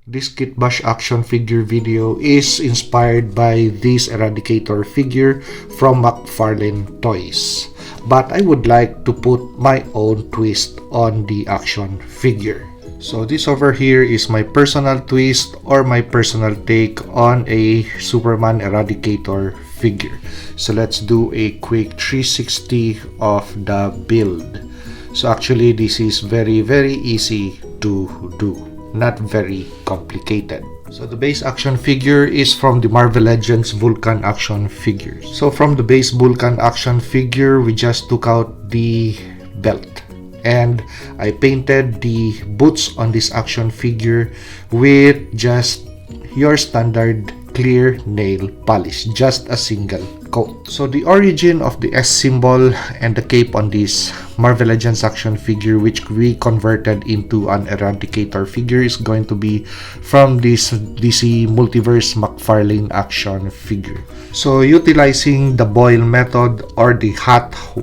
This Kitbash action figure video is inspired by this Eradicator figure from McFarlane Toys, but I would like to put my own twist on the action figure. So this over here is my personal twist or my personal take on a SuperMan Eradicator figure. So let's do a quick 360 of the build. So actually this is very easy to do, not very complicated. So the base action figure is from the Marvel Legends Vulcan action figures. So from the base Vulcan action figure, we just took out the belt, and I painted the boots on this action figure with just your standard clear nail polish, just a single coat. So the origin of the S symbol and the cape on this Marvel Legends action figure, which we converted into an Eradicator figure, is going to be from this DC Multiverse McFarlane action figure. So utilizing the boil method or the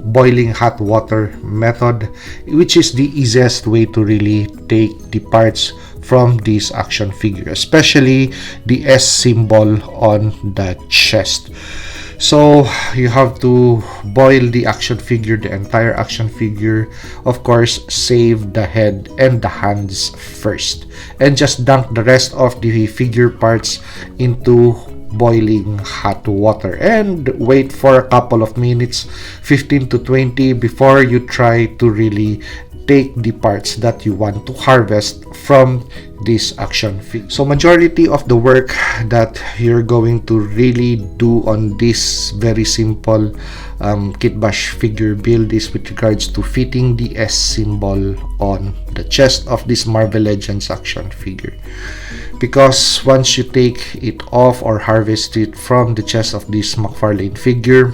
boiling hot water method, which is the easiest way to really take the parts from this action figure, especially the S symbol on the chest. So you have to boil the action figure, the entire action figure. Of course, save the head and the hands first, and just dunk the rest of the figure parts into boiling hot water and wait for a couple of minutes, 15 to 20, before you try to really take the parts that you want to harvest from this action figure. So majority of the work that you're going to really do on this very simple Kitbash figure build is with regards to fitting the S symbol on the chest of this Marvel Legends action figure. Because once you take it off or harvest it from the chest of this McFarlane figure,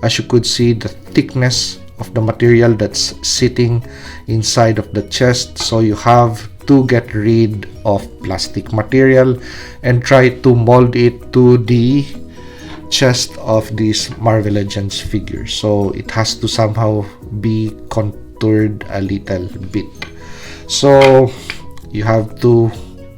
as you could see, the thickness of the material that's sitting inside of the chest, so you have to get rid of plastic material and try to mold it to the chest of this Marvel Legends figure. So it has to somehow be contoured a little bit. So you have to,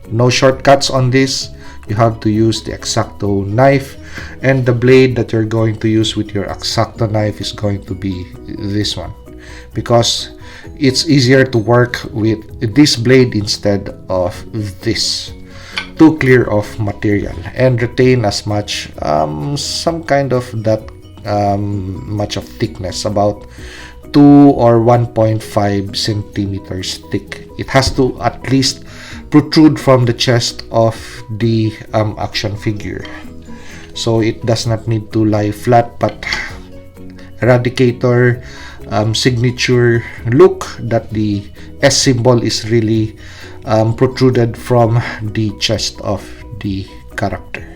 no shortcuts on this. You have to use the X-Acto knife, and the blade that you're going to use with your X-Acto knife is going to be this one, because it's easier to work with this blade instead of this, to clear off material and retain as much some kind of that much of thickness, about 2 or 1.5 centimeters thick. It has to at least protrude from the chest of the action figure, so it does not need to lie flat. But Eradicator signature look, that the S symbol is really protruded from the chest of the character.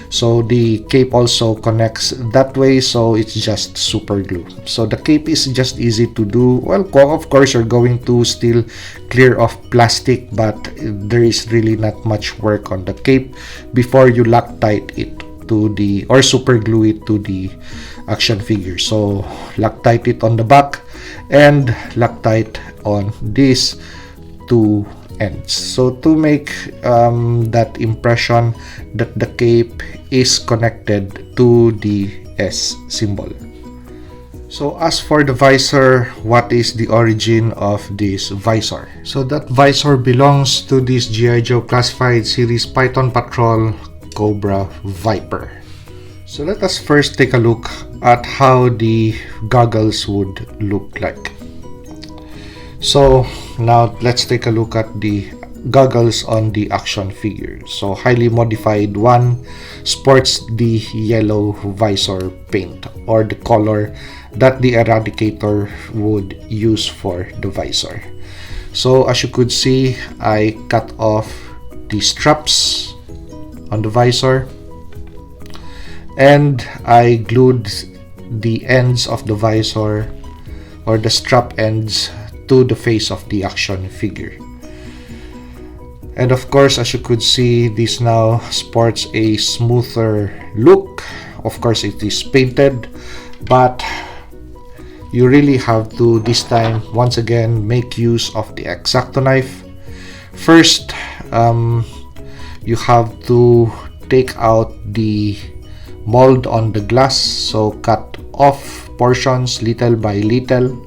So the cape also connects that way, so it's just super glue. So the cape is just easy to do. Well, of course you're going to still clear off plastic, but there is really not much work on the cape before you Loctite it to the, or super glue it to the action figure. So Loctite it on the back and Loctite on these two ends, so to make that impression that the cape is connected to the S symbol. So as for the visor, what is the origin of this visor? So that visor belongs to this G.I. Joe Classified Series Python Patrol Cobra Viper. So let us first take a look at how the goggles would look like. So now let's take a look at the goggles on the action figure. So highly modified one sports the yellow visor paint, or the color that the Eradicator would use for the visor. So as you could see, I cut off the straps on the visor and I glued the ends of the visor, or the strap ends, to the face of the action figure. And of course, as you could see, this now sports a smoother look. Of course, it is painted, but you really have to, this time, once again, make use of the X-Acto knife. First, you have to take out the mold on the glass, so cut off portions little by little.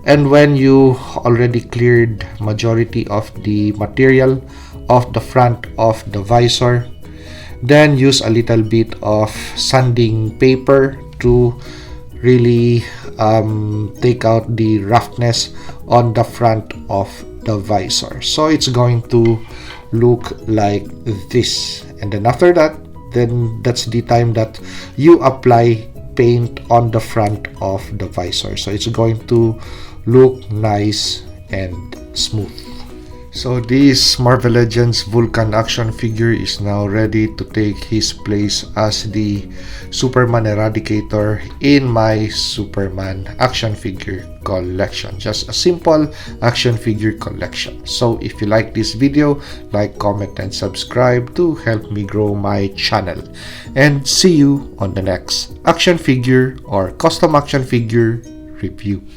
And when you already cleared majority of the material of the front of the visor, then use a little bit of sanding paper to really take out the roughness on the front of the visor, so it's going to look like this. And then after that, then that's the time that you apply paint on the front of the visor, so it's going to look nice and smooth. So this Marvel Legends Vulcan action figure is now ready to take his place as the Superman Eradicator in my Superman action figure collection. Just a simple action figure collection. So if you like this video, like, comment, and subscribe to help me grow my channel. And see you on the next action figure or custom action figure review.